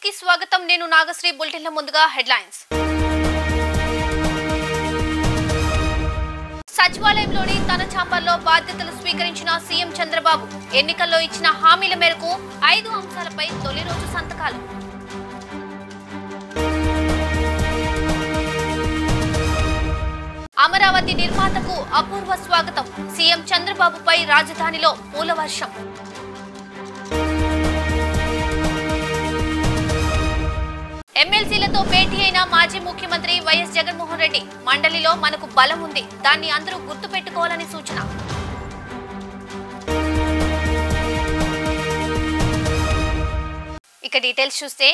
వార్తలకి స్వాగతం. నేను నాగశ్రీ. బులెటిన్ల ముందుగా హెడ్లైన్స్. సచివాలయంలోని తన ఛాంబర్లో బాధ్యతలు స్వీకరించిన సీఎం చంద్రబాబు ఎన్నికల్లో ఇచ్చిన హామీల మేరకు 5 అంశాలపై తొలి రోజు సంతకాలు. అమరావతి నిర్మాతకు అపూర్వ స్వాగతం. సీఎం చంద్రబాబుపై రాజధానిలో పూల వర్షం. ఎమ్మెల్సీలతో భేటీ అయిన మాజీ ముఖ్యమంత్రి వైఎస్ జగన్మోహన్ రెడ్డి మండలిలో మనకు బలం ఉంది, దాన్ని అందరూ గుర్తుపెట్టుకోవాలని సూచన. ఇక డీటెయిల్స్ చూస్తే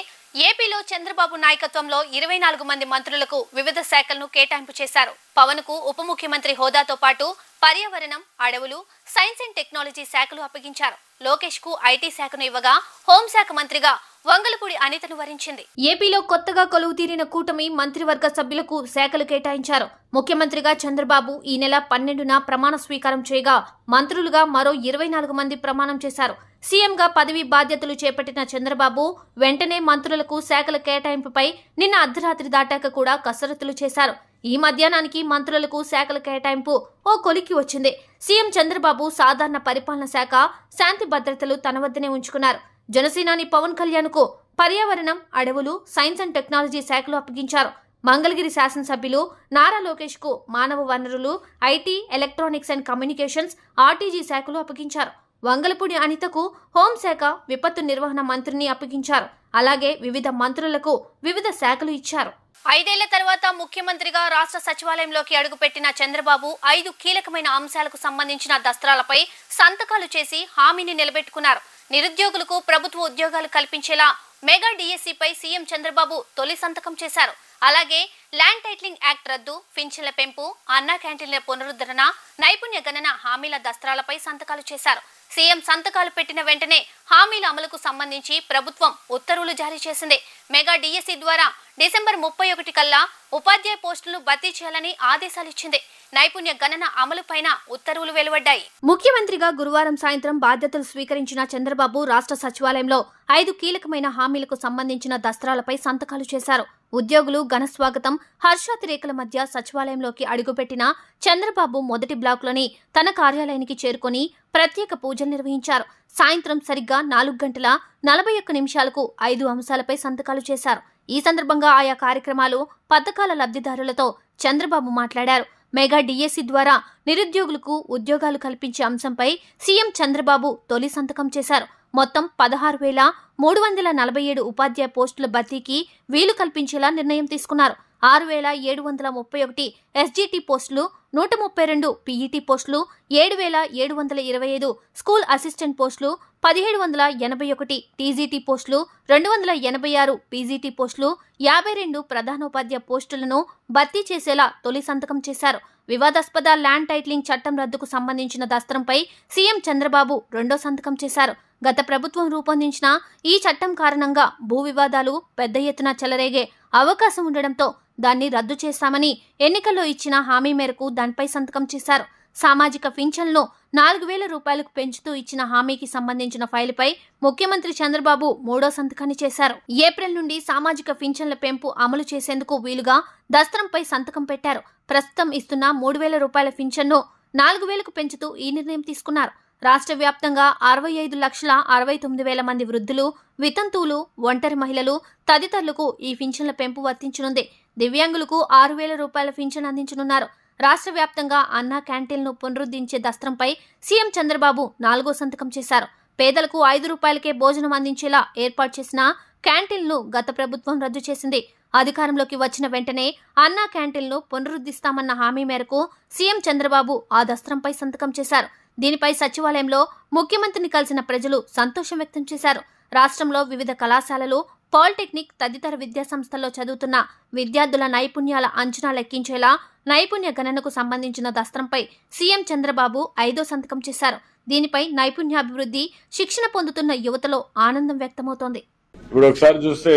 ఏపీలో చంద్రబాబు నాయకత్వంలో 24 మంది మంత్రులకు వివిధ శాఖలను కేటాయింపు చేశారు. పవన్ కు ఉప ముఖ్యమంత్రి హోదాతో పాటు పర్యావరణం, అడవులు, సైన్స్ అండ్ టెక్నాలజీ శాఖలు అప్పగించారు. లోకేష్ కు ఐటీ శాఖను ఇవ్వగా హోంశాఖ మంత్రిగా వంగలపూడి అనితను వరించింది. ఏపీలో కొత్తగా కొలువు తీరిన కూటమి మంత్రివర్గ సభ్యులకు శాఖలు కేటాయించారు. ముఖ్యమంత్రిగా చంద్రబాబు ఈ నెల 12న ప్రమాణ స్వీకారం చేయగా మంత్రులుగా మరో 24 మంది ప్రమాణం చేశారు. సీఎంగా పదవి బాధ్యతలు చేపట్టిన చంద్రబాబు వెంటనే మంత్రులకు శాఖల కేటాయింపుపై నిన్న అర్ధరాత్రి దాటాక కూడా కసరత్తులు చేశారు. ఈ మధ్యాహ్నానికి మంత్రులకు శాఖల కేటాయింపు ఓ కొలికి వచ్చింది. సీఎం చంద్రబాబు సాధారణ పరిపాలన శాఖ, శాంతి భద్రతలు తన వద్దనే ఉంచుకున్నారు. జనసేనాని పవన్ కళ్యాణ్ కు పర్యావరణం, అడవులు, సైన్స్ అండ్ టెక్నాలజీ శాఖలు అప్పగించారు. మంగళగిరి శాసనసభ్యులు నారా లోకేష్ కు మానవ వనరులు, IT, electronics and communications, RTG శాఖలు అప్పగించారు. వంగలపూడి అనితకు హోంశాఖ, విపత్తు నిర్వహణ మంత్రిని అప్పగించారు. అలాగే వివిధ మంత్రులకు వివిధ శాఖలు ఇచ్చారు. 5 ఏళ్ల తర్వాత ముఖ్యమంత్రిగా రాష్ట్ర సచివాలయంలోకి అడుగుపెట్టిన చంద్రబాబు 5 కీలకమైన అంశాలకు సంబంధించిన దస్త్రాలపై సంతకాలు చేసి హామీని నిలబెట్టుకున్నారు. నిరుద్యోగులకు ప్రభుత్వ ఉద్యోగాలు కల్పించేలా మెగా డిఎస్సీపై సీఎం చంద్రబాబు తొలి సంతకం చేశారు. అలాగే ల్యాండ్ టైటిలింగ్ యాక్ట్ రద్దు, పింఛన్ల పెంపు, అన్నా క్యాంటీన్ల పునరుద్ధరణ, నైపుణ్య గణన హామీల దస్త్రాలపై సంతకాలు చేశారు. సీఎం సంతకాలు పెట్టిన వెంటనే హామీల అమలుకు సంబంధించి ప్రభుత్వం ఉత్తర్వులు జారీ చేసింది. మెగా డిఎస్సీ ద్వారా డిసెంబర్ 31 కల్లా ఉపాధ్యాయ పోస్టులను భర్తీ చేయాలని ఆదేశాలిచ్చింది. నైపుణ్య గణన అమలుపైన ఉత్తర్వులు వెలువడ్డాయి. ముఖ్యమంత్రిగా గురువారం సాయంత్రం బాధ్యతలు స్వీకరించిన చంద్రబాబు రాష్ట్ర సచివాలయంలో 5 కీలకమైన హామీలకు సంబంధించిన దస్త్రాలపై సంతకాలు చేశారు. ఉద్యోగులు ఘనస్వాగతం, హర్షాతిరేకల మధ్య సచివాలయంలోకి అడుగుపెట్టిన చంద్రబాబు మొదటి బ్లాక్లోని తన కార్యాలయానికి చేరుకుని ప్రత్యేక పూజలు నిర్వహించారు. సాయంత్రం సరిగ్గా 4:41 5 అంశాలపై సంతకాలు చేశారు. ఈ సందర్భంగా ఆయా కార్యక్రమాలు, పథకాల లబ్ధిదారులతో చంద్రబాబు మాట్లాడారు. మెగా డిఎస్సీ ద్వారా నిరుద్యోగులకు ఉద్యోగాలు కల్పించే అంశంపై సీఎం చంద్రబాబు తొలి సంతకం చేశారు. మొత్తం 16,347 ఉపాధ్యాయ పోస్టుల భర్తీకి వీలు కల్పించేలా నిర్ణయం తీసుకున్నారు. 6,731 ఎస్జీటీ పోస్టులు, 132 పీఈటీ పోస్టులు, 7,725 స్కూల్ అసిస్టెంట్ పోస్టులు, 1,781 టీజీటీ పోస్టులు, 286 పీజీటీ పోస్టులు, 52 ప్రధానోపాధ్యాయ పోస్టులను భర్తీ చేసేలా తొలి సంతకం చేశారు. వివాదాస్పద ల్యాండ్ టైటిలింగ్ చట్టం రద్దుకు సంబంధించిన దస్త్రంపై సీఎం చంద్రబాబు రెండో సంతకం చేశారు. గత ప్రభుత్వం రూపొందించిన ఈ చట్టం కారణంగా భూ వివాదాలు పెద్ద ఎత్తున చెలరేగే అవకాశం ఉండడంతో దాన్ని రద్దు చేశామని ఎన్నికల్లో ఇచ్చిన హామీ మేరకు దానిపై సంతకం చేశారు. సామాజిక పింఛన్లను 4,000 రూపాయలకు పెంచుతూ ఇచ్చిన హామీకి సంబంధించిన ఫైలుపై ముఖ్యమంత్రి చంద్రబాబు మూడో సంతకాన్ని చేశారు. ఏప్రిల్ నుండి సామాజిక పింఛన్ల పెంపు అమలు చేసేందుకు వీలుగా దస్త్రంపై సంతకం పెట్టారు. ప్రస్తుతం ఇస్తున్న 3,000 రూపాయల పింఛన్ను 4,000కు పెంచుతూ ఈ నిర్ణయం తీసుకున్నారు. రాష్ట్ర వ్యాప్తంగా 65,69,000 మంది వృద్ధులు, వితంతువులు, ఒంటరి మహిళలు తదితరులకు ఈ పింఛన్ల పెంపు వర్తించనుంది. దివ్యాంగులకు 6,000 రూపాయల పింఛన్ అందించనున్నారు. రాష్ట్ర వ్యాప్తంగా అన్నా క్యాంటీన్లను పునరుద్ధరించే దస్త్రంపై సీఎం చంద్రబాబు 4వ సంతకం చేశారు. పేదలకు 5 రూపాయలకే భోజనం అందించేలా ఏర్పాటు చేసిన క్యాంటీన్లను గత ప్రభుత్వం రద్దు చేసింది. అధికారంలోకి వచ్చిన వెంటనే అన్నా క్యాంటీన్లను పునరుద్ధరిస్తామన్న హామీ మేరకు సీఎం చంద్రబాబు ఆ దస్త్రంపై సంతకం చేశారు. దీనిపై సచివాలయంలో ముఖ్యమంత్రిని కలిసిన ప్రజలు సంతోషం వ్యక్తం చేశారు. రాష్ట్రంలో వివిధ కళాశాలలు, పాలిటెక్నిక్ తదితర విద్యాసంస్థల్లో చదువుతున్న విద్యార్థుల నైపుణ్యాల అంచనా లెక్కించేలా నైపుణ్య గణనకు సంబంధించిన దస్త్రంపై సీఎం చంద్రబాబు 5వ సంతకం చేశారు. దీనిపై నైపుణ్యాభివృద్ధి, శిక్షణ పొందుతున్న యువతలో ఆనందం వ్యక్తమవుతోంది. ఇప్పుడు ఒకసారి చూస్తే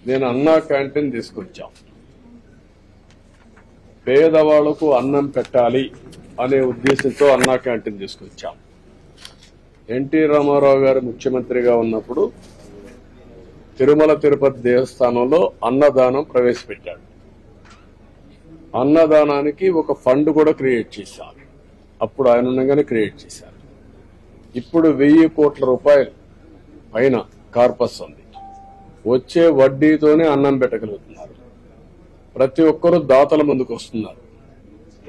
నేను అన్నా క్యాంటీన్ తీసుకొచ్చాం. పేదవాళ్లకు అన్నం పెట్టాలి అనే ఉద్దేశంతో అన్నా క్యాంటీన్ తీసుకొచ్చాం. ఎన్టీ రామారావు గారు ముఖ్యమంత్రిగా ఉన్నప్పుడు తిరుమల తిరుపతి దేవస్థానంలో అన్నదానం ప్రవేశపెట్టాడు. అన్నదానానికి ఒక ఫండ్ కూడా క్రియేట్ చేశారు. అప్పుడు ఆయన ఉండగానే క్రియేట్ చేశారు. ఇప్పుడు 1000 కోట్ల రూపాయలు పైన కార్పస్ ఉంది. వచ్చే వడ్డీతోనే అన్నం పెట్టగలుగుతున్నారు. ప్రతి ఒక్కరూ దాతల ముందుకు వస్తున్నారు.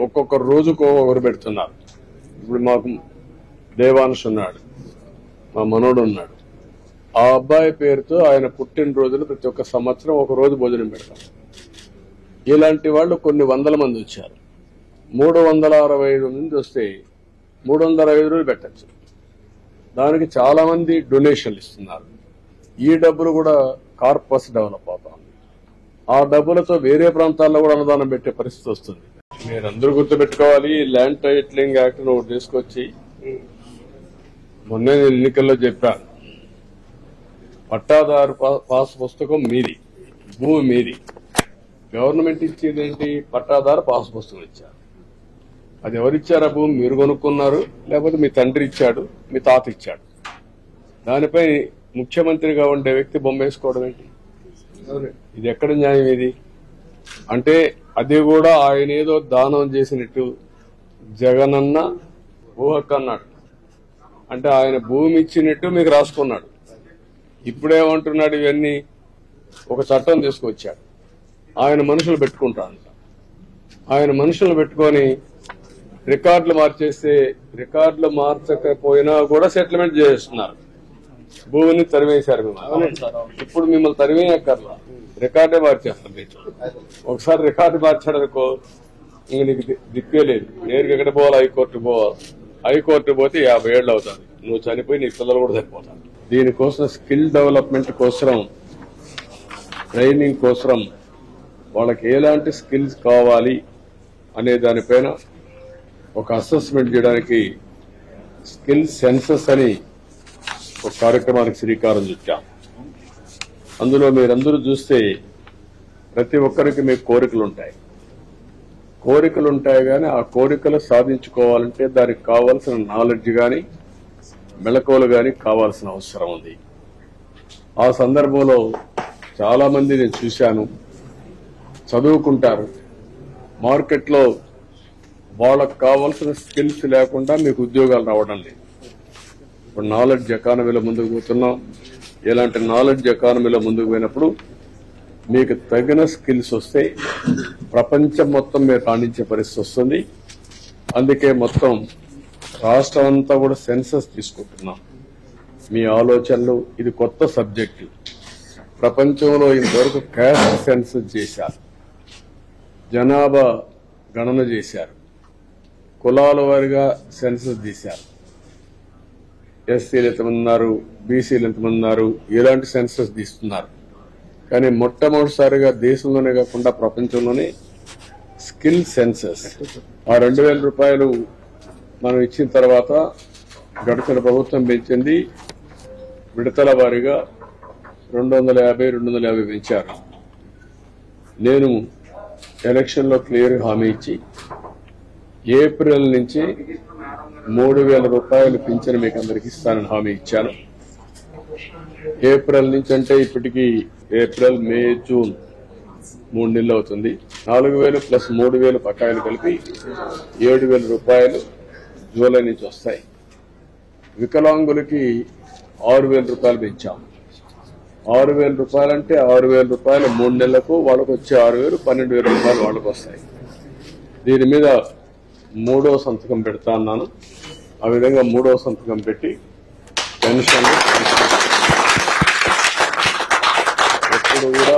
ఒక్కొక్క రోజుకు ఒకరు పెడుతున్నారు. ఇప్పుడు మాకు దేవాంశ్ ఉన్నాడు, మా మనోడు ఉన్నాడు. ఆ అబ్బాయి పేరుతో ఆయన పుట్టినరోజులు ప్రతి ఒక్క సంవత్సరం ఒక రోజు భోజనం పెడతాం. ఇలాంటి వాళ్ళు కొన్ని వందల మంది వచ్చారు. 365 మంది వస్తే 365 రోజులు పెట్టచ్చు. దానికి చాలా మంది డొనేషన్లు ఇస్తున్నారు. ఈ డబ్బులు కూడా కార్పస్ డెవలప్ అవుతా ఉంది. ఆ డబ్బులతో వేరే ప్రాంతాల్లో కూడా అన్నదానం పెట్టే పరిస్థితి వస్తుంది. మీరందరూ గుర్తుపెట్టుకోవాలి, ల్యాండ్ టైటిలింగ్ యాక్ట్ ఒకటి తీసుకొచ్చి మొన్నే నేను ఎన్నికల్లో చెప్పాను. పట్టాదారు పాస్ పుస్తకం మీది, భూమి మీది. గవర్నమెంట్ ఇచ్చేదేంటి? పట్టాదారు పాస్ పుస్తకం ఇచ్చారు. అది ఎవరిచ్చారా? భూమి మీరు కొనుక్కున్నారు, లేకపోతే మీ తండ్రి ఇచ్చాడు, మీ తాత ఇచ్చాడు. దానిపై ముఖ్యమంత్రిగా ఉండే వ్యక్తి బొమ్మ వేసుకోవడం ఏంటి? ఇది ఎక్కడ న్యాయం? ఇది అంటే అది కూడా ఆయన ఏదో దానం చేసినట్టు జగనన్న ఊహక్క అన్నాడు. అంటే ఆయన భూమి ఇచ్చినట్టు మీకు రాసుకున్నాడు. ఇప్పుడేమంటున్నాడు? ఇవన్నీ ఒక చట్టం తీసుకొచ్చాడు. ఆయన మనుషులు పెట్టుకుంటాడంట. ఆయన మనుషులు పెట్టుకొని రికార్డులు మార్చేస్తే, రికార్డులు మార్చకపోయినా కూడా సెటిల్మెంట్ చేస్తున్నారు. భూమిని తరివేశారు మిమ్మల్ని. ఇప్పుడు మిమ్మల్ని తరివేయక్కర్లా, రికార్డే మార్చేస్తారు. ఒకసారి రికార్డు మార్చాడనుకో, ఇంక నీకు దిక్కే లేదు. నేరుగా ఎక్కడ పోవాలి? హైకోర్టు పోవాలి. హైకోర్టు పోతే 50 ఏళ్ళు అవుతుంది. నువ్వు చనిపోయి నీ పిల్లలు కూడా చనిపోతారు. దీనికోసం స్కిల్ డెవలప్మెంట్ కోసం, ట్రైనింగ్ కోసం, వాళ్ళకి ఎలాంటి స్కిల్స్ కావాలి అనే దానిపైన ఒక అసెస్మెంట్ చేయడానికి స్కిల్ సెన్సస్ అని ఒక కార్యక్రమానికి శ్రీకారం చుట్టాం. అందులో మీరందరూ చూస్తే ప్రతి ఒక్కరికి మీకు కోరికలు ఉంటాయి కానీ ఆ కోరికలు సాధించుకోవాలంటే దానికి కావాల్సిన నాలెడ్జ్ కానీ మెళకువలు కానీ కావాల్సిన అవసరం ఉంది. ఆ సందర్భంలో చాలా మంది నేను చూశాను, చదువుకుంటారు, మార్కెట్లో వాళ్ళకు కావాల్సిన స్కిల్స్ లేకుండా మీకు ఉద్యోగాలు రావడం లేదు. ఇప్పుడు నాలెడ్జ్ ఎకానమీలో ముందుకు పోతున్నాం. ఇలాంటి నాలెడ్జ్ ఎకానమీలో ముందుకు పోయినప్పుడు మీకు తగిన స్కిల్స్ వస్తే ప్రపంచం మొత్తం మీరు రాణించే పరిస్థితి వస్తుంది. అందుకే మొత్తం రాష్ట్రం అంతా కూడా సెన్సస్ తీసుకుంటున్నాం. మీ ఆలోచనలు, ఇది కొత్త సబ్జెక్టు. ప్రపంచంలో ఇంతవరకు క్యాస్ట్ సెన్సస్ చేశారు, జనాభా గణన చేశారు, కులాల వారిగా సెన్సస్ తీశారు. ఎస్సీలు ఎంతమంది ఉన్నారు, బీసీలు ఎంతమంది ఉన్నారు, ఇలాంటి సెన్సస్ తీస్తున్నారు. కానీ మొట్టమొదటిసారిగా దేశంలోనే కాకుండా ప్రపంచంలోనే స్కిల్ సెన్సస్. ఆ 2000 రూపాయలు మనం ఇచ్చిన తర్వాత గడిచిన ప్రభుత్వం పెంచింది. విడతల వారీగా 250 పెంచారు. నేను ఎలక్షన్ లో క్లియర్ హామీ ఇచ్చి ఏప్రిల్ నుంచి 3000 రూపాయలు పింఛను మీకు అందరికి ఇస్తానని హామీ ఇచ్చాను. ఏప్రిల్ నుంచి అంటే ఇప్పటికి ఏప్రిల్, మే, జూన్ 3 నెలలు అవుతుంది. 4000 ప్లస్ 3000 బకాయిలు కలిపి 7000 రూపాయలు జూలై నుంచి వస్తాయి. వికలాంగులకి 6000 రూపాయలు పెంచాం. 6000 రూపాయలు అంటే 6000 రూపాయలు 3 నెలలకు, వాళ్ళకు వచ్చే 6000, 12000 రూపాయలు వాళ్ళకు వస్తాయి. దీని మీద 3వ సంతకం పెడతా అన్నాను. ఆ విధంగా 3వ సంతకం పెట్టి పెన్షన్ ఎప్పుడు కూడా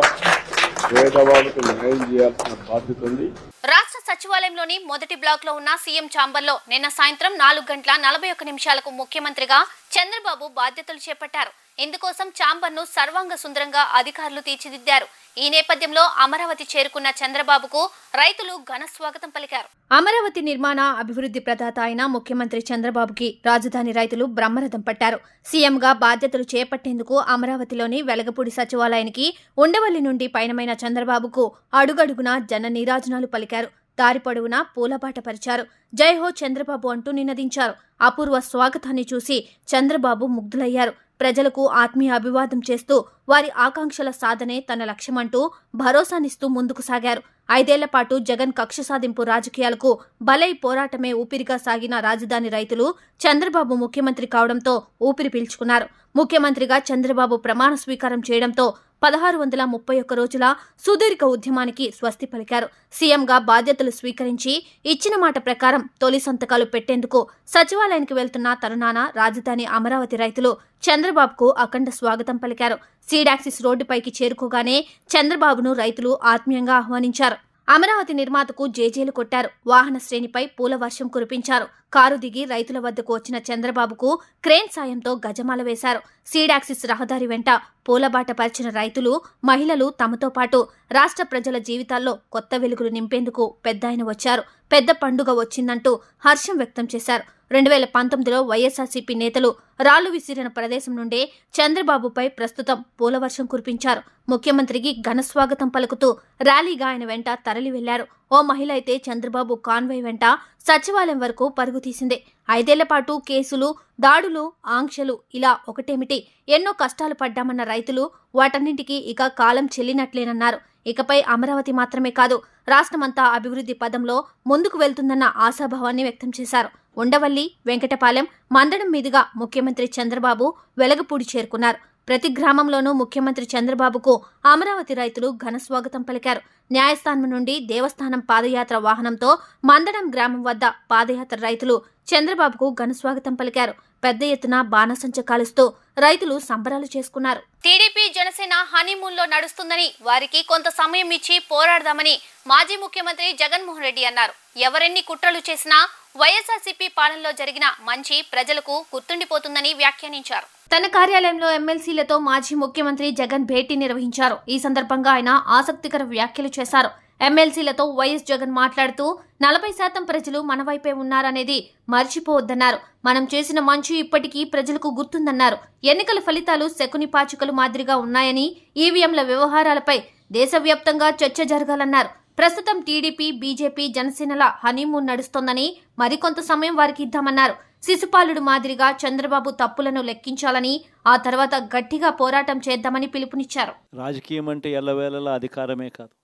పేదవాళ్ళకు న్యాయం చేయాల్సిన బాధ్యత ఉంది. రాష్ట్ర సచివాలయంలోని మొదటి బ్లాక్ లో ఉన్న సీఎం ఛాంబర్ లో నిన్న సాయంత్రం 4:41 ముఖ్యమంత్రిగా చంద్రబాబు బాధ్యతలు చేపట్టారు. ఇందుకోసం ఛాంబర్ ను సర్వాంగ సుందరంగా అధికారులు తీర్చిదిద్దారు. ఈ నేపథ్యంలో అమరావతి చేరుకున్న చంద్రబాబుకు రైతులు ఘన స్వాగతం పలికారు. అమరావతి నిర్మాణ అభివృద్ధి ప్రదాత అయిన ముఖ్యమంత్రి చంద్రబాబుకి రాజధాని రైతులు బ్రహ్మరథం పట్టారు. సీఎంగా బాధ్యతలు చేపట్టేందుకు అమరావతిలోని వెలగపూడి సచివాలయానికి ఉండవల్లి నుండి పయనమైన చంద్రబాబుకు అడుగడుగునా జన నీరాజనాలు పలికారు. దారి పొడవునా పూలబాట పరిచారు. జై హో చంద్రబాబు అంటూ నినదించారు. అపూర్వ స్వాగతాన్ని చూసి చంద్రబాబు ముగ్ధులయ్యారు. ప్రజలకు ఆత్మీయ అభివాదం చేస్తూ వారి ఆకాంక్షల సాధనే తన లక్ష్యమంటూ భరోసానిస్తూ ముందుకు సాగారు. 5 ఏళ్ల పాటు జగన్ కక్ష సాధింపు రాజకీయాలకు బలై పోరాటమే ఊపిరిగా సాగిన రాజధాని రైతులు చంద్రబాబు ముఖ్యమంత్రి కావడంతో ఊపిరి పీల్చుకున్నారు. ముఖ్యమంత్రిగా చంద్రబాబు ప్రమాణ స్వీకారం చేయడంతో 1631 రోజుల సుదీర్ఘ ఉద్యమానికి స్వస్తి పలికారు. సీఎంగా బాధ్యతలు స్వీకరించి ఇచ్చిన మాట ప్రకారం తొలి సంతకాలు పెట్టేందుకు సచివాలయానికి వెళ్తున్న తరుణాన రాజధాని అమరావతి రైతులు చంద్రబాబుకు అఖండ స్వాగతం పలికారు. సీడాక్సిస్ రోడ్డుపైకి చేరుకోగానే చంద్రబాబును రైతులు ఆత్మీయంగా ఆహ్వానించారు. అమరావతి నిర్మాతకు జేజేలు కొట్టారు. వాహన శ్రేణిపై పూల వర్షం కురిపించారు. కారు దిగి రైతుల వద్దకు వచ్చిన చంద్రబాబుకు క్రేన్ సాయంతో గజమాల వేశారు. సీడాక్సిస్ రహదారి వెంట పూలబాట పరిచిన రైతులు, మహిళలు తమతో పాటు రాష్ట్ర ప్రజల జీవితాల్లో కొత్త వెలుగులు నింపేందుకు పెద్దాయన వచ్చారు. పెద్ద పండుగ వచ్చిందంటూ హర్షం వ్యక్తం చేశారు. 2019లో వైఎస్ఆర్సీపీ నేతలు రాళ్లు విసిరిన ప్రదేశం నుండే చంద్రబాబుపై ప్రస్తుతం పూలవర్షం కురిపించారు. ముఖ్యమంత్రికి ఘనస్వాగతం పలుకుతూ ర్యాలీగా ఆయన వెంట తరలి వెళ్లారు. ఓ మహిళ అయితే చంద్రబాబు కాన్వాయ్ వెంట సచివాలయం వరకు పరుగు తీసింది. 5 ఏళ్ల పాటు కేసులు, దాడులు, ఆంక్షలు ఇలా ఒకటేమిటి ఎన్నో కష్టాలు పడ్డామన్న రైతులు వాటన్నింటికీ ఇక కాలం చెల్లినట్లేనన్నారు. ఇకపై అమరావతి మాత్రమే కాదు రాష్ట్రమంతా అభివృద్ధి పదంలో ముందుకు వెళ్తుందన్న ఆశాభావాన్ని వ్యక్తం చేశారు. ఉండవల్లి, వెంకటపాలెం, మందడం మీదుగా ముఖ్యమంత్రి చంద్రబాబు వెలగపూడి చేరుకున్నారు. ప్రతి గ్రామంలోనూ ముఖ్యమంత్రి చంద్రబాబుకు అమరావతి రైతులు ఘనస్వాగతం పలికారు. న్యాయస్థానం నుండి దేవస్థానం పాదయాత్ర వాహనంతో మందడం గ్రామం వద్ద పాదయాత్ర రైతులు చంద్రబాబుకు ఘనస్వాగతం పలికారు. పెద్ద ఎత్తున బాణసంచ కాలుస్తూ రైతులు సంబరాలు చేసుకున్నారు. టీడీపీ జనసేన హనీమూన్లో నడుస్తుందని, వారికి కొంత సమయం ఇచ్చి పోరాడదామని మాజీ ముఖ్యమంత్రి జగన్మోహన్ రెడ్డి అన్నారు. ఎవరెన్ని కుట్రలు చేసినా వైఎస్ఆర్సీపీ పాలనలో జరిగిన మంచి ప్రజలకు గుర్తుండిపోతుందని వ్యాఖ్యానించారు. తన కార్యాలయంలో ఎమ్మెల్సీలతో మాజీ ముఖ్యమంత్రి జగన్ భేటీ నిర్వహించారు. ఈ సందర్భంగా ఆయన ఆసక్తికర వ్యాఖ్యలు చేశారు. ఎమ్మెల్సీలతో వైఎస్ జగన్ మాట్లాడుతూ 40% ప్రజలు మన వైపే ఉన్నారనేది మర్చిపోవద్దన్నారు. మనం చేసిన మంచి ఇప్పటికీ ప్రజలకు గుర్తుందన్నారు. ఎన్నికల ఫలితాలు శకుని పాచికలు మాదిరిగా ఉన్నాయని, ఈవీఎంల వ్యవహారాలపై దేశవ్యాప్తంగా చర్చ జరగాలన్నారు. ప్రస్తుతం టీడీపీ, బీజేపీ, జనసేనల హనీమూన్ నడుస్తోందని, మరికొంత సమయం వారికి ఇద్దామన్నారు. శిశుపాలుడు మాదిరిగా చంద్రబాబు తప్పులను లెక్కించాలని, ఆ తర్వాత గట్టిగా పోరాటం చేద్దామని పిలుపునిచ్చారు. రాజకీయం అంటే ఎల్లవేళలా అధికారమే కాదు.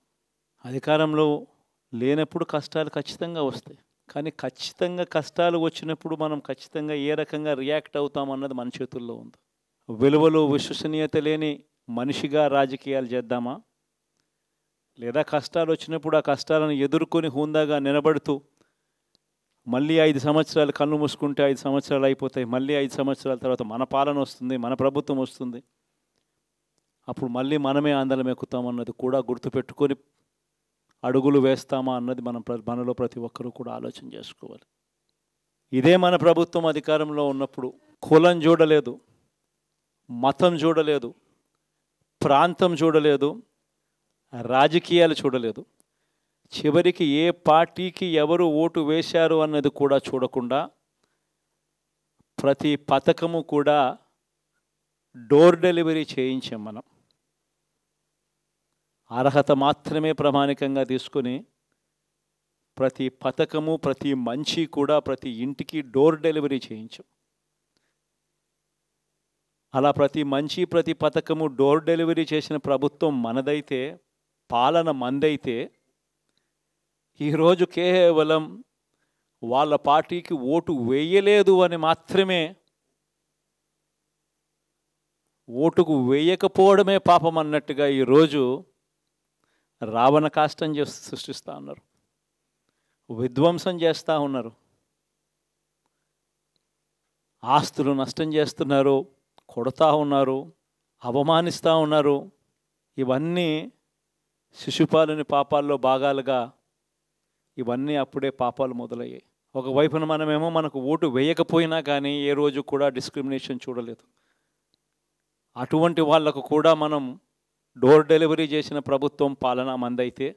అధికారంలో లేనప్పుడు కష్టాలు ఖచ్చితంగా వస్తాయి. కానీ ఖచ్చితంగా కష్టాలు వచ్చినప్పుడు మనం ఖచ్చితంగా ఏ రకంగా రియాక్ట్ అవుతామన్నది మన చేతుల్లో ఉంది. విలువలు, విశ్వసనీయత లేని మనిషిగా రాజకీయాలు చేద్దామా, లేదా కష్టాలు వచ్చినప్పుడు ఆ కష్టాలను ఎదుర్కొని హుందాగా నిలబడుతూ మళ్ళీ 5 సంవత్సరాలు కళ్ళు మూసుకుంటే 5 సంవత్సరాలు అయిపోతాయి, మళ్ళీ 5 సంవత్సరాల తర్వాత మన పాలన వస్తుంది, మన ప్రభుత్వం వస్తుంది, అప్పుడు మళ్ళీ మనమే ఆందోళన ఎక్కుతామన్నది కూడా గుర్తుపెట్టుకొని అడుగులు వేస్తామా అన్నది మనలో ప్రతి ఒక్కరూ కూడా ఆలోచన చేసుకోవాలి. ఇదే మన ప్రభుత్వం అధికారంలో ఉన్నప్పుడు కులం చూడలేదు, మతం చూడలేదు, ప్రాంతం చూడలేదు, రాజకీయాలు చూడలేదు. చివరికి ఏ పార్టీకి ఎవరు ఓటు వేశారు అన్నది కూడా చూడకుండా ప్రతి పథకము కూడా డోర్ డెలివరీ చేయించాం. మనం అర్హత మాత్రమే ప్రామాణికంగా తీసుకొని ప్రతి పథకము, ప్రతి మంచి కూడా ప్రతి ఇంటికి డోర్ డెలివరీ చేయించాం. అలా ప్రతి మంచి, ప్రతి పథకము డోర్ డెలివరీ చేసిన ప్రభుత్వం మనదైతే, పాలన మందైతే, ఈరోజు కేవలం వాళ్ళ పార్టీకి ఓటు వేయలేదు అని మాత్రమే, ఓటుకు వేయకపోవడమే పాపం అన్నట్టుగా ఈరోజు రావణ కాష్టం సృష్టిస్తూ ఉన్నారు, విధ్వంసం చేస్తూ ఉన్నారు, ఆస్తులు నష్టం చేస్తున్నారు, కొడతా ఉన్నారు, అవమానిస్తూ ఉన్నారు. ఇవన్నీ శిశుపాలుని పాపాల్లో భాగాలుగా ఇవన్నీ అప్పుడే పాపాలు మొదలయ్యాయి. ఒకవైపున మనమేమో మనకు ఓటు వేయకపోయినా కానీ ఏ రోజు కూడా డిస్క్రిమినేషన్ చూడలేదు. అటువంటి వాళ్లకు కూడా మనం డోర్ డెలివరీ చేసిన ప్రభుత్వం పాలన మందైతే,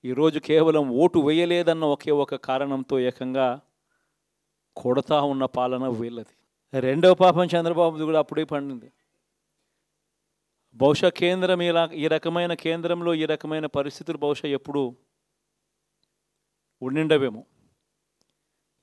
ఈరోజు కేవలం ఓటు వేయలేదన్న ఒకే ఒక కారణంతో ఏకంగా కొడతా ఉన్న పాలన వీళ్ళది. రెండవ పాపం చంద్రబాబుది కూడా అప్పుడే పండింది. బహుశా కేంద్రం ఈ రకమైన కేంద్రంలో ఈ రకమైన పరిస్థితులు బహుశా ఎప్పుడు ఉండిండవేమో.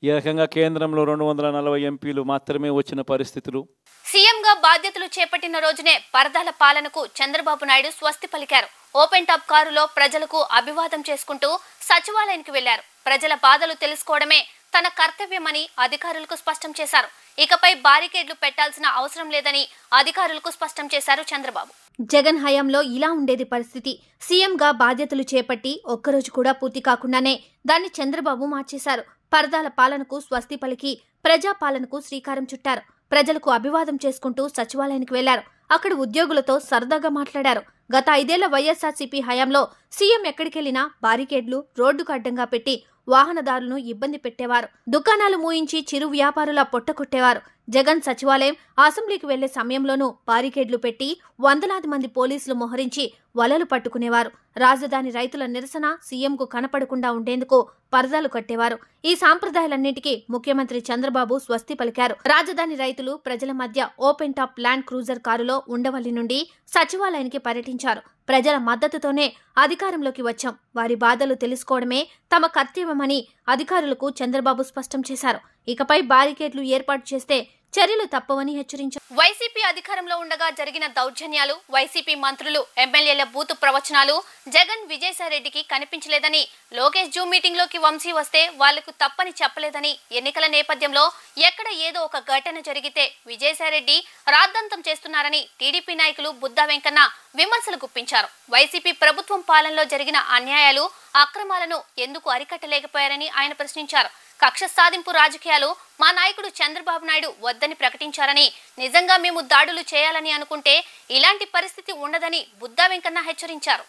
ఈ రకంగా కేంద్రంలో 240 ఎంపీలు మాత్రమే వచ్చిన పరిస్థితులు. సీఎంగా సీఎంగా బాధ్యతలు చేపట్టిన రోజునే పరదాల పాలనకు చంద్రబాబు నాయుడు స్వస్తి పలికారు. ఓపెన్ టాప్ కారులో ప్రజలకు అభివాదం చేసుకుంటూ సచివాలయానికి వెళ్లారు. ప్రజల బాధలు తెలుసుకోవడమే తన కర్తవ్యమని అధికారులకు స్పష్టం చేశారు. ఇకపై బారికేడ్లు పెట్టాల్సిన అవసరం లేదని అధికారులకు స్పష్టం చేశారు చంద్రబాబు. జగన్ హయాంలో ఇలా ఉండేది పరిస్థితి. సీఎంగా బాధ్యతలు చేపట్టి ఒక్కరోజు కూడా పూర్తి కాకుండానే దాన్ని చంద్రబాబు మార్చేశారు. పరదాల పాలనకు స్వస్తి పలికి ప్రజాపాలనకు శ్రీకారం చుట్టారు. ప్రజలకు అభివాదం చేసుకుంటూ సచివాలయానికి వెళ్లారు. అక్కడ ఉద్యోగులతో సరదాగా మాట్లాడారు. గత 5 ఏళ్ల వైఎస్ఆర్సీపీ హయాంలో సీఎం ఎక్కడికెళ్లినా బారికేడ్లు రోడ్డుకు అడ్డంగా పెట్టి వాహనదారులను ఇబ్బంది పెట్టేవారు. దుకాణాలు మూయించి చిరు వ్యాపారుల పొట్టకొట్టేవారు. జగన్ సచివాలయం అసెంబ్లీకి వెళ్లే సమయంలోనూ బారికేడ్లు పెట్టి వందలాది మంది పోలీసులు మోహరించి వలలు పట్టుకునేవారు. రాజధాని రైతుల నిరసన సీఎంకు కనపడకుండా ఉండేందుకు పరదాలు కట్టేవారు. ఈ సాంప్రదాయాలన్నింటికీ ముఖ్యమంత్రి చంద్రబాబు స్వస్తి పలికారు. రాజధాని రైతులు ప్రజల మధ్య ఓపెన్ టాప్ ల్యాండ్ క్రూజర్ కారులో ఉండవల్లి నుండి సచివాలయానికి పర్యటించారు. ప్రజల మద్దతుతోనే అధికారంలోకి వచ్చాం. వారి బాధలు తెలుసుకోవడమే తమ కర్తవ్యమని అధికారులకు చంద్రబాబు స్పష్టం చేశారు. ఇకపై బారికేడ్లు ఏర్పాటు చేస్తే చర్యలు తప్పవని హెచ్చరించారు. వైసీపీ అధికారంలో ఉండగా జరిగిన దౌర్జన్యాలు, వైసీపీ మంత్రులు, ఎమ్మెల్యేల బూతు ప్రవచనాలు జగన్ విజయసాయిరెడ్డికి కనిపించలేదని, లోకేష్ జూమ్ మీటింగ్ లోకి వంశీ వస్తే వాళ్లకు తప్పని చెప్పలేదని, ఎన్నికల నేపథ్యంలో ఎక్కడ ఏదో ఒక ఘటన జరిగితే విజయసాయిరెడ్డి రాద్ధాంతం చేస్తున్నారని టీడీపీ నాయకులు బుద్దా వెంకన్న విమర్శలు గుప్పించారు. వైసీపీ ప్రభుత్వం పాలనలో జరిగిన అన్యాయాలు, అక్రమాలను ఎందుకు అరికట్టలేకపోయారని ఆయన ప్రశ్నించారు. కక్ష సాధింపు రాజకీయాలు మా నాయకుడు చంద్రబాబు నాయుడు వద్దని ప్రకటించారని, నిజంగా మేము దాడులు చేయాలని అనుకుంటే ఇలాంటి పరిస్థితి ఉండదని బుద్దా వెంకన్న హెచ్చరించారు.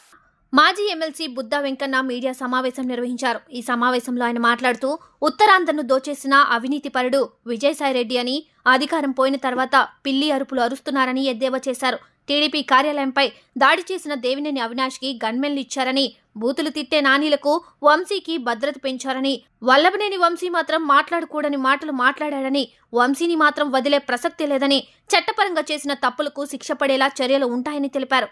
మాజీ ఎమ్మెల్సీ బుద్దా వెంకన్న మీడియా సమావేశం నిర్వహించారు. ఈ సమావేశంలో ఆయన మాట్లాడుతూ ఉత్తరాంధ్రను దోచేసిన అవినీతిపరుడు విజయసాయిరెడ్డి అని, అధికారం పోయిన తర్వాత పిల్లి అరుపులు అరుస్తున్నారని ఎద్దేవా చేశారు. టీడీపీ కార్యాలయంపై దాడి చేసిన దేవినేని అవినాష్కి గన్మెన్లు ఇచ్చారని, బూతులు తిట్టే నానీలకు వంశీకి భద్రత పెంచారని, వల్లభనేని వంశీ మాత్రం మాట్లాడకూడని మాటలు మాట్లాడాడని, వంశీని మాత్రం వదిలే ప్రసక్తి లేదని, చట్టపరంగా చేసిన తప్పులకు శిక్ష పడేలా చర్యలు ఉంటాయని తెలిపారు.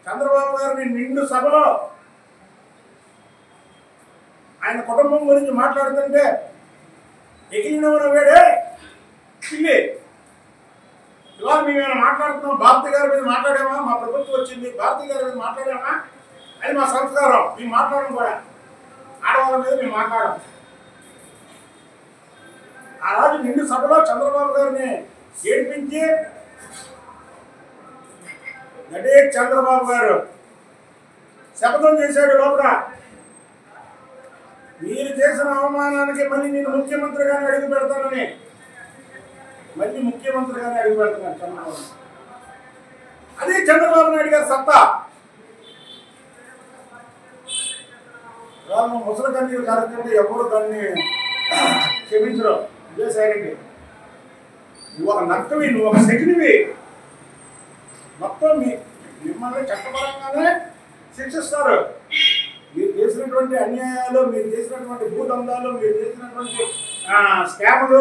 చంద్రబాబు గారు నిండు సభలో ఆయన కుటుంబం గురించి మాట్లాడుతుంటే ఎగిలిన వేడే పిల్లి. ఇవాళ మేమేమైనా మాట్లాడుతున్నాం, భారతి గారి మీద మాట్లాడామా? మా ప్రభుత్వం వచ్చింది, భారతి గారి మీద మాట్లాడామా? అది మా సంస్కారం. మేము మాట్లాడడం కూడా ఆడవాళ్ళ మీద మేము మాట్లాడాం. ఆ రోజు నిండు సభలో చంద్రబాబు గారిని ఏడిపించి నటే చంద్రబాబు గారు శపథం చేశాడు లోపల. మీరు చేసిన అవమానానికి మళ్ళీ నేను ముఖ్యమంత్రిగానే అడుగు పెడతానని, మళ్ళీ ముఖ్యమంత్రిగానే అడుగు పెడుతున్నాను చంద్రబాబు. అదే చంద్రబాబు నాయుడు గారి సత్తా. వాళ్ళు ముసలి కన్నీరు కార్యక్రమం ఎవరు దాన్ని క్షమించరు. విజయసాయిరెడ్డి నువ్వు ఒక నక్కవి, నువ్వు ఒక శకునివి. మొత్తం మిమ్మల్ని చట్టపరంగానే శిక్షిస్తారు. మీరు చేసినటువంటి అన్యాయాలు, మీరు చేసినటువంటి భూదందాలు, మీరు చేసినటువంటి స్కాములు,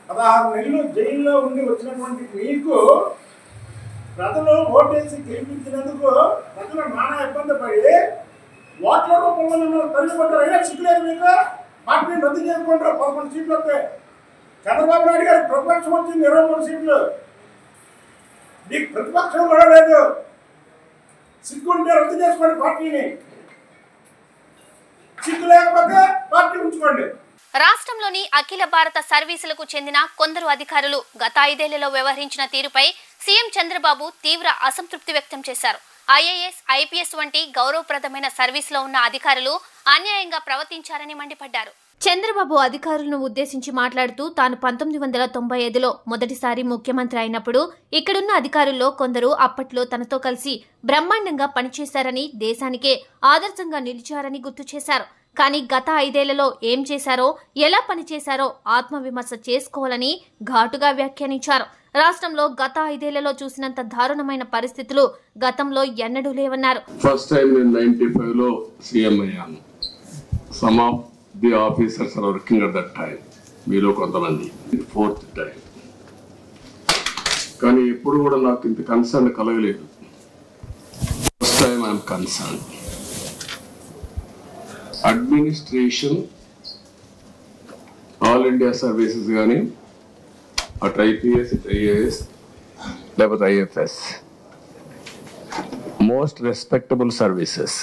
16 నెలలు జైల్లో ఉండి వచ్చినటువంటి మీకు ప్రజలు ఓటేసి గెలిపించినందుకు ప్రజలు నానా ఇబ్బంది పడి ఓట్ల రూపంలో తల్లిపడ్డారు. అయినా సిగ్గులేదు మీకు? పార్టీని రద్దు చేసుకుంటారు. 11 సీట్లు వస్తాయి. చంద్రబాబు నాయుడు గారికి ప్రతిపక్షం వచ్చింది 23 సీట్లు. మీకు ప్రతిపక్షం కూడా లేదు. సిగ్గుంటే రద్దు చేసుకోండి పార్టీని, సిగ్గు లేకపోతే పార్టీ ఉంచుకోండి. రాష్ట్రంలోని అఖిల భారత సర్వీసులకు చెందిన కొందరు అధికారులు గత 5 ఏళ్లలో వ్యవహరించిన తీరుపై సీఎం చంద్రబాబు తీవ్ర అసంతృప్తి వ్యక్తం చేశారు. ఐఏఎస్, ఐపీఎస్ వంటి గౌరవప్రదమైన సర్వీసులో ఉన్న అధికారులు అన్యాయంగా ప్రవర్తించారని మండిపడ్డారు. చంద్రబాబు అధికారులను ఉద్దేశించి మాట్లాడుతూ తాను 1995లో మొదటిసారి ముఖ్యమంత్రి అయినప్పుడు ఇక్కడున్న అధికారుల్లో కొందరు అప్పట్లో తనతో కలిసి బ్రహ్మాండంగా పనిచేశారని, దేశానికే ఆదర్శంగా నిలిచారని గుర్తు చేశారు. కానీ గత 5 ఏళ్లలో ఏం చేశారో, ఎలా పనిచేశారో ఆత్మవిమర్శ చేసుకోవాలని ఘాటుగా వ్యాఖ్యానించారు. రాష్ట్రంలో గత 5 ఏళ్లలో చూసినంత దారుణమైన పరిస్థితులు గతంలో ఎన్నడూ లేవన్నారు. ఫస్ట్ టైం నేను 95లో సీఎం అయ్యాను. Some of the officers are working at that time. మీలో కొంతమంది 4th టైం. కానీ ఎప్పుడు కూడా నాకు ఇంత కన్సర్న్ కలగలేదు. First time I'm concern. Administration all India services కానీ అటు ఐపీఎస్ ఇటు ఐఏఎస్ లేకపోతే IFS most respectable services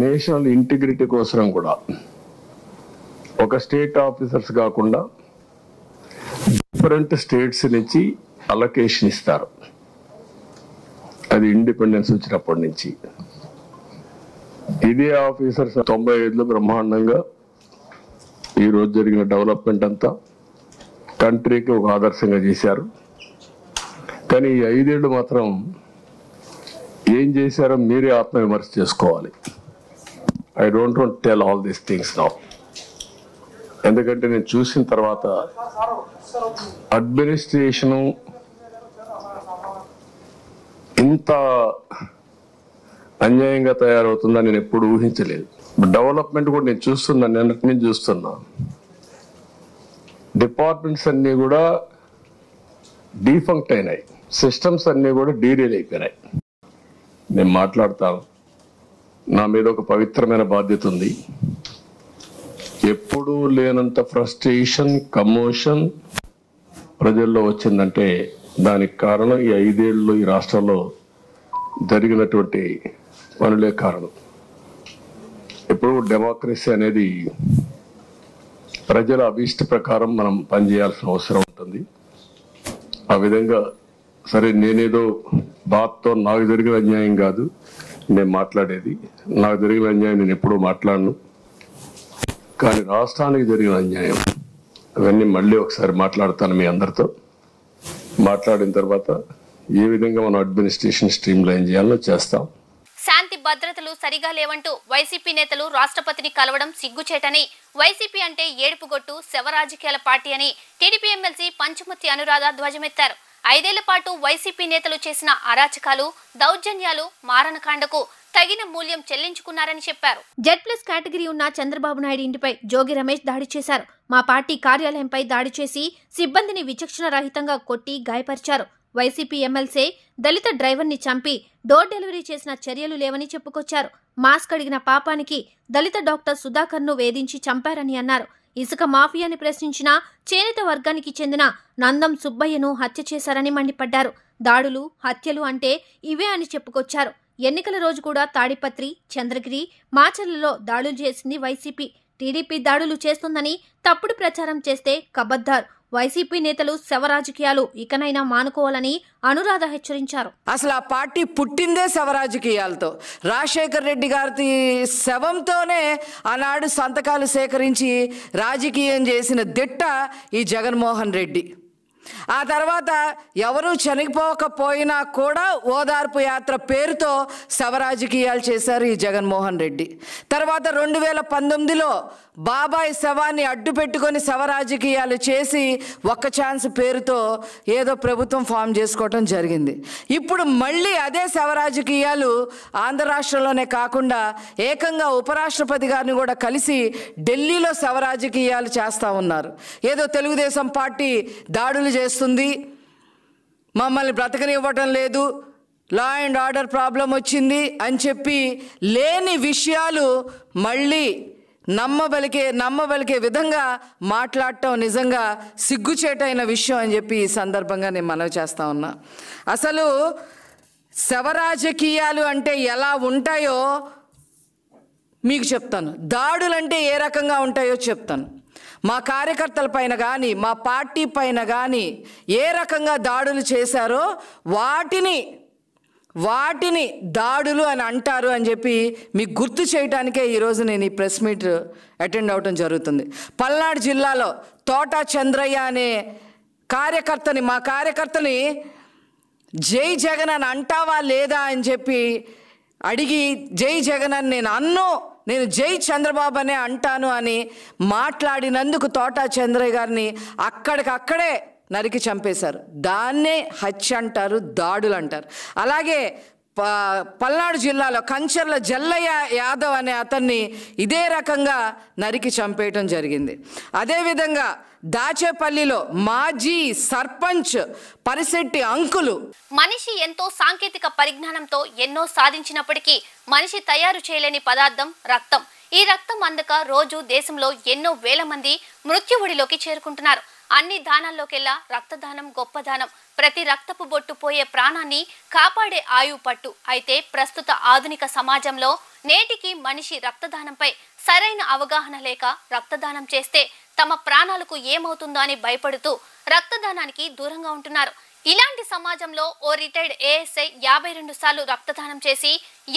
national integrity కోసం కూడా ఒక స్టేట్ ఆఫీసర్స్ కాకుండా డిఫరెంట్ స్టేట్స్ నుంచి అలొకేషన్ ఇస్తారు. అది ఇండిపెండెన్స్ వచ్చినప్పటి నుంచి. ఇదే ఆఫీసర్స్ 95లో బ్రహ్మాండంగా ఈరోజు జరిగిన డెవలప్మెంట్ అంతా కంట్రీకి ఒక ఆదర్శంగా చేశారు. కానీ ఈ 5 ఏళ్ళు మాత్రం ఏం చేశారో మీరే ఆత్మవిమర్శ చేసుకోవాలి. I don't want tell all these things now. ఎందుకంటే నేను చూసిన తర్వాత అడ్మినిస్ట్రేషను ఇంత అన్యాయంగా తయారవుతుందని నేను ఎప్పుడు ఊహించలేదు. డెవలప్మెంట్ కూడా నేను చూస్తున్నా, నిన్నటి నుంచి చూస్తున్నా. డిపార్ట్మెంట్స్ అన్నీ కూడా డీఫంక్ట్ అయినాయి, సిస్టమ్స్ అన్నీ కూడా డీరేల్ అయిపోయినాయి. నేను మాట్లాడతాను, నా మీద ఒక పవిత్రమైన బాధ్యత ఉంది. ఎప్పుడూ లేనంత ఫ్రస్ట్రేషన్, కమోషన్ ప్రజల్లో వచ్చిందంటే దానికి కారణం ఈ 5 ఏళ్ళు ఈ రాష్ట్రంలో జరిగినటువంటి పనులే కారణం. ఎప్పుడు డెమోక్రసీ అనేది ప్రజల అభీష్ట ప్రకారం మనం పనిచేయాల్సిన అవసరం ఉంటుంది. ఆ విధంగా సరే, నేనేదో బాధతో నాకు జరిగిన అన్యాయం కాదు నేను మాట్లాడేది. నాకు జరిగిన అన్యాయం నేను ఎప్పుడూ మాట్లాడను. కానీ రాష్ట్రానికి జరిగిన అన్యాయం అవన్నీ మళ్ళీ ఒకసారి మాట్లాడతాను మీ అందరితో. మాట్లాడిన తర్వాత ఏ విధంగా మనం అడ్మినిస్ట్రేషన్ స్ట్రీమ్ లైన్ చేయాలో చేస్తాం. శాంతి భద్రతలు సరిగా లేవంటూ వైసీపీ నేతలు రాష్ట్రపతిని కలవడం సిగ్గుచేటని, వైసీపీ అంటే ఏడుపుగొట్టు శవ రాజకీయాల పార్టీ అని టీడీపీ ఎమ్మెల్సీ పంచముత్తి అనురాధ ధ్వజమెత్తారు. 5 ఏళ్ల పాటు వైసీపీ నేతలు చేసిన అరాచకాలు, దౌర్జన్యాలు, మారణకాండకు తగిన మూల్యం చెల్లించుకున్నారని చెప్పారు. Z+ కేటగిరీ ఉన్న చంద్రబాబు నాయుడు ఇంటిపై జోగి రమేష్ దాడి చేశారు. మా పార్టీ కార్యాలయంపై దాడి చేసి సిబ్బందిని విచక్షణ రహితంగా కొట్టి గాయపరిచారు. వైసీపీ ఎమ్మెల్సీ దళిత డ్రైవర్ని చంపి డోర్ డెలివరీ చేసిన చర్యలు లేవని చెప్పుకొచ్చారు. మాస్క్ అడిగిన పాపానికి దళిత డాక్టర్ సుధాకర్ను వేధించి చంపారని అన్నారు. ఇసుక మాఫియాని ప్రశ్నించిన చేనేత వర్గానికి చెందిన నందం సుబ్బయ్యను హత్య చేశారని మండిపడ్డారు. దాడులు, హత్యలు అంటే ఇవే అని చెప్పుకొచ్చారు. ఎన్నికల రోజు కూడా తాడిపత్రి, చంద్రగిరి, మాచర్లలో దాడులు చేసింది వైసీపీ. టీడీపీ దాడులు చేస్తుందని తప్పుడు ప్రచారం చేస్తే కబద్దార్. వైసీపీ నేతలు శవ రాజకీయాలు ఇకనైనా మానుకోవాలని అనురాధ హెచ్చరించారు. అసలు ఆ పార్టీ పుట్టిందే శవ రాజకీయాలతో. రాజశేఖర్ రెడ్డి గారి శవంతోనే ఆనాడు సంతకాలు సేకరించి రాజకీయం చేసిన దిట్ట ఈ జగన్మోహన్ రెడ్డి. ఆ తర్వాత ఎవరూ చనిపోకపోయినా కూడా ఓదార్పు యాత్ర పేరుతో శవ రాజకీయాలు చేశారు ఈ జగన్మోహన్ రెడ్డి. తర్వాత 2019లో బాబాయ్ శవాన్ని అడ్డు పెట్టుకొని శవ రాజకీయాలు చేసి ఒక్క ఛాన్స్ పేరుతో ఏదో ప్రభుత్వం ఫామ్ చేసుకోవటం జరిగింది. ఇప్పుడు మళ్ళీ అదే శవ రాజకీయాలు ఆంధ్ర రాష్ట్రంలోనే కాకుండా ఏకంగా ఉపరాష్ట్రపతి గారిని కూడా కలిసి ఢిల్లీలో శవ రాజకీయాలు చేస్తూ ఉన్నారు. ఏదో తెలుగుదేశం పార్టీ దాడులు చేస్తుంది, మమ్మల్ని బ్రతకనివ్వటం లేదు, లా అండ్ ఆర్డర్ ప్రాబ్లం వచ్చింది అని చెప్పి లేని విషయాలు మళ్ళీ నమ్మబలికే విధంగా మాట్లాడటం నిజంగా సిగ్గుచేటైన విషయం అని చెప్పి ఈ సందర్భంగా నేను మనవి చేస్తా ఉన్నా. అసలు శవ రాజకీయాలు అంటే ఎలా ఉంటాయో మీకు చెప్తాను, దాడులంటే ఏ రకంగా ఉంటాయో చెప్తాను. మా కార్యకర్తల పైన కానీ మా పార్టీ పైన కానీ ఏ రకంగా దాడులు చేశారో వాటిని దాడులు అని అంటారు అని చెప్పి మీకు గుర్తు చేయడానికే ఈరోజు నేను ఈ ప్రెస్ మీట్ అటెండ్ అవటం జరుగుతుంది. పల్నాడు జిల్లాలో తోట చంద్రయ్య అనే మా కార్యకర్తని జై జగన్ అని అంటావా లేదా అని చెప్పి అడిగి, జై జగన్ అని నేను జై చంద్రబాబు అనే అంటాను అని మాట్లాడినందుకు తోట చంద్రయ్య గారిని అక్కడికక్కడే నరికి చంపేశారు. దాన్నే హత్య అంటారు, దాడులు అంటారు. అలాగే పల్నాడు జిల్లాలో కంచర్ల జల్లయ్య యాదవ్ అనే అతన్ని ఇదే రకంగా నరికి చంపేయటం జరిగింది. అదేవిధంగా దాచేపల్లిలో మాజీ సర్పంచ్ పరిశెట్టి అంకులు. మనిషి ఎంతో సాంకేతిక పరిజ్ఞానంతో ఎన్నో సాధించినప్పటికీ మనిషి తయారు చేయలేని పదార్థం రక్తం. ఈ రక్తం అందక రోజు దేశంలో ఎన్నో వేల మంది మృత్యువుడిలోకి చేరుకుంటున్నారు. అన్ని దానాల్లోకెల్లా రక్తదానం గొప్ప దానం. ప్రతి రక్తపు బొట్టు పోయే ప్రాణాన్ని కాపాడే ఆయువు పట్టు. అయితే ప్రస్తుత ఆధునిక సమాజంలో నేటికి మనిషి రక్తదానంపై సరైన అవగాహన లేక రక్తదానం చేస్తే తమ ప్రాణాలకు ఏమవుతుందో అని భయపడుతూ రక్తదానానికి దూరంగా ఉంటున్నారు. ఇలాంటి సమాజంలో ఓ రిటైర్డ్ ఏఎస్ఐ 52 సార్లు రక్తదానం చేసి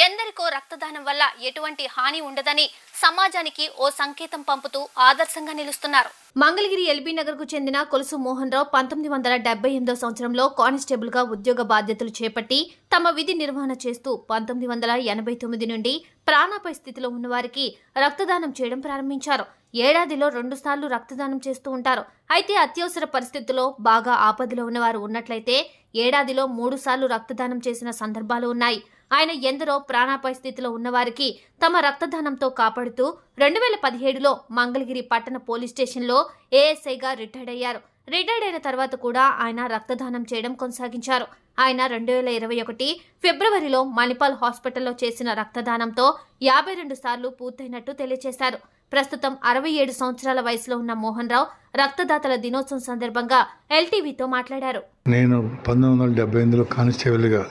ఎందరికో రక్తదానం వల్ల ఎటువంటి హాని ఉండదని సమాజానికి ఓ సంకేతం పంపుతూ ఆదర్శంగా నిలుస్తున్నారు. మంగళగిరి ఎల్బీ నగర్ కు చెందిన కొలుసు మోహన్ రావు 1978 సంవత్సరంలో కానిస్టేబుల్ గా ఉద్యోగ బాధ్యతలు చేపట్టి తమ విధి నిర్వహణ చేస్తూ 1989 నుండి ప్రాణాపాయ స్థితిలో ఉన్నవారికి రక్తదానం చేయడం ప్రారంభించారు. ఏడాదిలో 2 సార్లు రక్తదానం చేస్తూ ఉంటారు. అయితే అత్యవసర పరిస్థితుల్లో బాగా ఆపదలో ఉన్నవారు ఉన్నట్లయితే ఏడాదిలో 3 సార్లు రక్తదానం చేసిన సందర్భాలు ఉన్నాయి. ఆయన ఎందరో ప్రాణాపాయ స్థితిలో ఉన్నవారికి తమ రక్తదానంతో కాపాడుతూ 2017లో మంగళగిరి పట్టణ పోలీస్ స్టేషన్లో ఏఎస్ఐగా రిటైర్డ్ అయ్యారు. రిటైర్డ్ అయిన తర్వాత కూడా ఆయన రక్తదానం చేయడం కొనసాగించారు. ఆయన 2021 ఫిబ్రవరిలో మణిపాల్ హాస్పిటల్లో చేసిన రక్తదానంతో 52 సార్లు పూర్తయినట్టు తెలియజేశారు. ప్రస్తుతం 67 సంవత్సరాల వయసులో ఉన్న మోహన్ రావు రక్తదాతల దినోత్సవం సందర్భంగా ఎల్టీవీతో మాట్లాడారు. నేను 1978లో కానిస్టేబుల్గా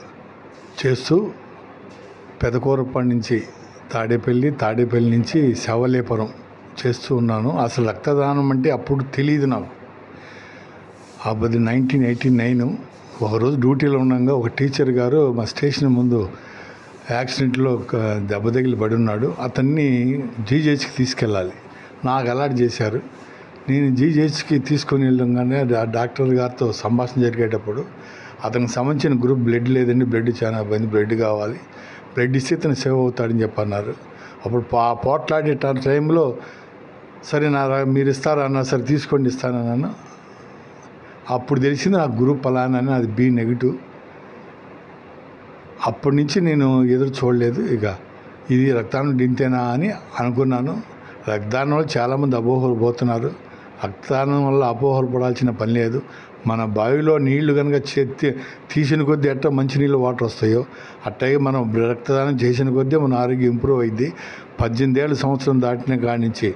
చేస్తూ పెదకూరపాడు నుంచి తాడేపల్లి నుంచి శవలేపురం చేస్తూ ఉన్నాను. అసలు రక్తదానం అంటే అప్పుడు తెలియదు నాకు. అబ్బది 1989 ఒకరోజు డ్యూటీలో ఉండగా ఒక టీచర్ గారు మా స్టేషన్ ముందు యాక్సిడెంట్లో ఒక దెబ్బ తగిలి పడి ఉన్నాడు. అతన్ని జీజేహెచ్కి తీసుకెళ్ళాలి. నాకు అలాట్ చేశారు. నేను జీజేహెచ్కి తీసుకొని వెళ్ళగానే డాక్టర్ గారితో సంభాషణ జరిగేటప్పుడు అతనికి సంబంధించిన గ్రూప్ బ్లడ్ లేదండి, బ్లడ్ చాలా బ్లడ్ కావాలి, బ్లడ్ ఇస్తే ఇతను సేవ్ అవుతాడని చెప్పన్నారు. అప్పుడు పోట్లాడే టైంలో సరే మీరు ఇస్తారా అన్నా, సరే తీసుకోండి ఇస్తానన్నాను. అప్పుడు తెలిసింది నాకు గ్రూప్ అలానని, అది బి నెగిటివ్. అప్పటి నుంచి నేను ఎదురు చూడలేదు. ఇక ఇది రక్తదానం ఇంతేనా అని అనుకున్నాను. రక్తదానం వల్ల చాలామంది అపోహలు పోతున్నారు. రక్తదానం వల్ల అపోహలు పడాల్సిన పని లేదు. మన బావిలో నీళ్లు కనుక తీసిన కొద్దీ ఎట్ట మంచినీళ్ళు వాటర్ వస్తాయో అట్టాగే మనం రక్తదానం చేసిన కొద్దీ మన ఆరోగ్యం ఇంప్రూవ్ అయింది. 18 సంవత్సరం దాటిన కాడి నుంచి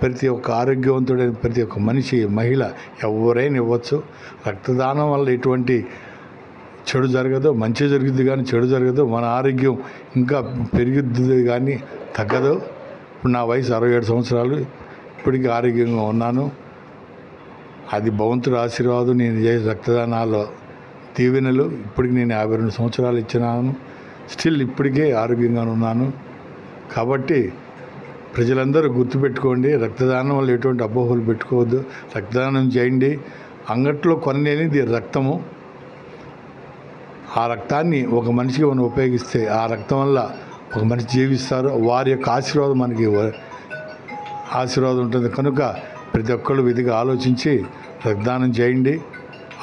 ప్రతి ఒక్క ఆరోగ్యవంతుడైన ప్రతి ఒక్క మనిషి, మహిళ ఎవరైనా ఇవ్వచ్చు. రక్తదానం వల్ల ఎటువంటి చెడు జరగదు, మంచి జరుగుద్ది కానీ చెడు జరగదు. మన ఆరోగ్యం ఇంకా పెరుగుద్ది కానీ తగ్గదు. ఇప్పుడు నా వయసు 67 సంవత్సరాలు, ఇప్పటికీ ఆరోగ్యంగా ఉన్నాను. అది భగవంతుడి ఆశీర్వాదం. నేను చేసే రక్తదానాల్లో దీవెనలు. ఇప్పటికి నేను 52 సంవత్సరాలు ఇచ్చినాను. స్టిల్ ఇప్పటికే ఆరోగ్యంగా ఉన్నాను. కాబట్టి ప్రజలందరూ గుర్తుపెట్టుకోండి, రక్తదానం వల్ల ఎటువంటి అపోహలు పెట్టుకోవద్దు. రక్తదానం చేయండి. అంగట్లో కొనలేనిది రక్తము. ఆ రక్తాన్ని ఒక మనిషికి మనం ఉపయోగిస్తే ఆ రక్తం వల్ల ఒక మనిషి జీవిస్తారు. వారి యొక్క ఆశీర్వాదం మనకి ఆశీర్వాదం ఉంటుంది. కనుక ప్రతి ఒక్కళ్ళు విధిగా ఆలోచించి రక్తదానం చేయండి,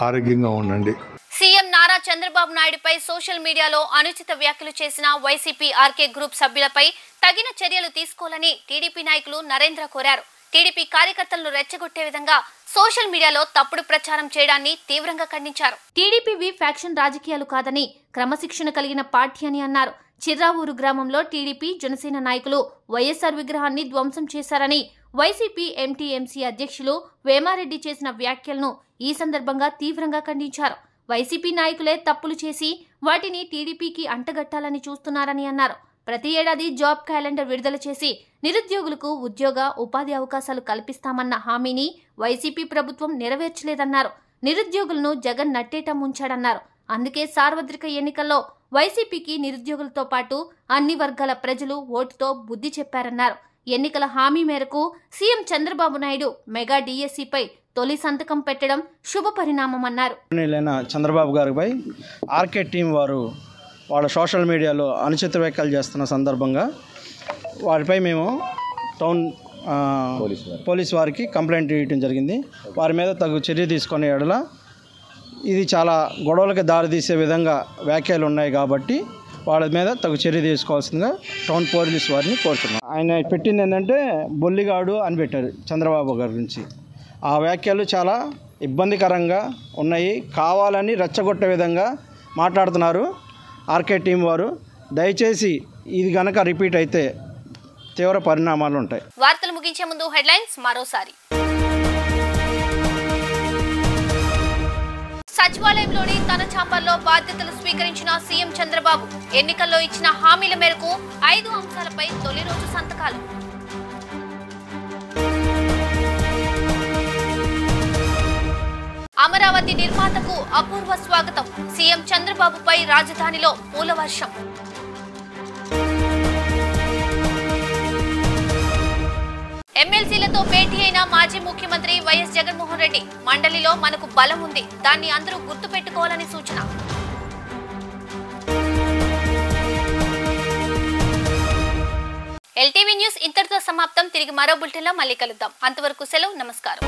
ఆరోగ్యంగా ఉండండి. సీఎం నారా చంద్రబాబు నాయుడుపై సోషల్ మీడియాలో అనుచిత వ్యాఖ్యలు చేసిన వైసీపీ ఆర్కే గ్రూప్ సభ్యులపై తగిన చర్యలు తీసుకోవాలని టీడీపీ నాయకులు నరేంద్ర కోరారు. టీడీపీ కార్యకర్తలను రెచ్చగొట్టే విధంగా సోషల్ మీడియాలో తప్పుడు ప్రచారం చేయడాన్ని తీవ్రంగా ఖండించారు. టీడీపీ ఫ్యాక్షన్ రాజకీయాలు కాదని క్రమశిక్షణ కలిగిన పార్టీ అని అన్నారు. చిర్రావూరు గ్రామంలో టీడీపీ జనసేన నాయకులు వైఎస్ఆర్ విగ్రహాన్ని ధ్వంసం చేశారని వైసీపీ ఎంటీఎంసీ అధ్యక్షులు వేమారెడ్డి చేసిన వ్యాఖ్యలను ఈ సందర్భంగా తీవ్రంగా ఖండించారు. వైసీపీ నాయకులే తప్పులు చేసి వాటిని టీడీపీకి అంటగట్టాలని చూస్తున్నారని అన్నారు. ప్రతి ఏడాది జాబ్ క్యాలెండర్ విడుదల చేసి నిరుద్యోగులకు ఉద్యోగ ఉపాధి అవకాశాలు కల్పిస్తామన్న హామీని వైసీపీ ప్రభుత్వం నెరవేర్చలేదన్నారు. నిరుద్యోగులను జగన్ నట్టేట ముంచాడన్నారు. అందుకే సార్వత్రిక ఎన్నికల్లో వైసీపీకి నిరుద్యోగులతో పాటు అన్ని వర్గాల ప్రజలు ఓటుతో బుద్ధి చెప్పారన్నారు. ఎన్నికల హామీ మేరకు సీఎం చంద్రబాబు నాయుడు మెగా డిఎస్సిపై తొలి సంతకం పెట్టడం శుభ పరిణామమన్నారు. చంద్రబాబు గారిపై ఆర్కే టీం వారు వాళ్ళ సోషల్ మీడియాలో అనుచిత వ్యాఖ్యలు చేస్తున్న సందర్భంగా వారిపై మేము టౌన్ పోలీస్ వారికి కంప్లైంట్ ఇవ్వడం జరిగింది. వారి మీద తగు చర్య తీసుకునే ఎడల ఇది చాలా గొడవలకు దారితీసే విధంగా వ్యాఖ్యలు ఉన్నాయి కాబట్టి వాళ్ళ మీద తగు చర్య తీసుకోవాల్సిందిగా టౌన్ పోలీస్ వారిని కోరుతున్నాం. ఆయన పెట్టింది ఏంటంటే బొల్లిగాడు అని పెట్టారు చంద్రబాబు గారి గురించి. ఆ వ్యాఖ్యలు చాలా ఇబ్బందికరంగా ఉన్నాయి. కావాలని రెచ్చగొట్టే విధంగా మాట్లాడుతున్నారు ఆర్కే టీం వారు. దయచేసి ఇది గనక రిపీట్ అయితే తీవ్ర పరిణామాలు ఉంటాయి. వార్తలు ముగించే ముందు హెడ్లైన్స్ మరోసారి. సచివాలయంలోని తన చాంబర్లో బాధ్యతలు స్వీకరించిన సీఎం చంద్రబాబు. ఎన్నికల్లో ఇచ్చిన హామీల మేరకు 5 అంశాలపై తొలి రోజు సంతకాలు. అమరావతి నిర్మాతకు అపూర్వ స్వాగతం. సీఎం చంద్రబాబుపై రాజధానిలో పూల వర్షం. ఎమ్మెల్సీలతో భేటీ అయిన మాజీ ముఖ్యమంత్రి వైఎస్ జగన్మోహన్ రెడ్డి. మండలిలో మనకు బలం ఉంది, దాన్ని అందరూ గుర్తుపెట్టుకోవాలని సూచన. ఎల్టీవీ న్యూస్ ఇంతటితో సమాప్తం. తిరిగి మరో బులెటిన్లో మళ్ళీ కలుద్దాం. అంతవరకు సెలవు. నమస్కారం.